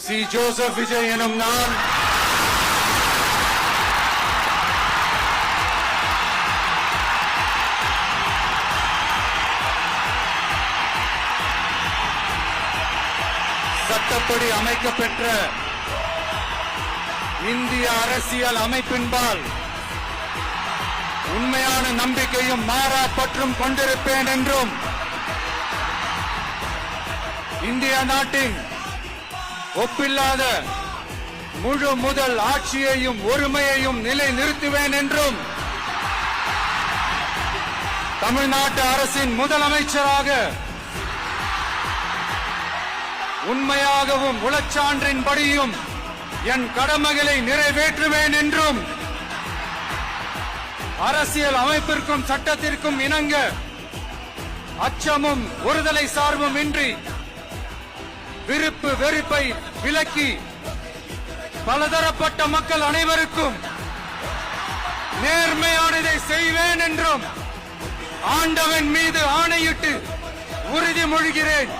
C Joseph Vijay எனும் நான் சட்டப்படி அமைக்கப்பெற்ற இந்திய அரசியல் அமைப்பின்பால் உண்மையான நம்பிக்கையும் மாறா பற்றும் கொண்டிருப்பேன் என்றும் இந்திய நாட்டின் ஒப்பில்லாத முழு முதல் ஆட்சியையும் ஒருமையையும் நிலை நிறுத்துவேன் என்றும் தமிழ்நாட்டு அரசின் முதலமைச்சராக உண்மையாகவும் உளச்சான்றின்படியும் என் கடமைகளை நிறைவேற்றுவேன் என்றும் அரசியல் அமைப்பிற்கும் சட்டத்திற்கும் இணங்க அச்சமும் ஒருதலை சார்பும் இன்றி விருப்பு வெறுப்பை விலக்கி பலதரப்பட்ட மக்கள் அனைவருக்கும் நேர்மையானதை செய்வேன் என்றும் ஆண்டவன் மீது ஆணையிட்டு உறுதிமொழிகிறேன்.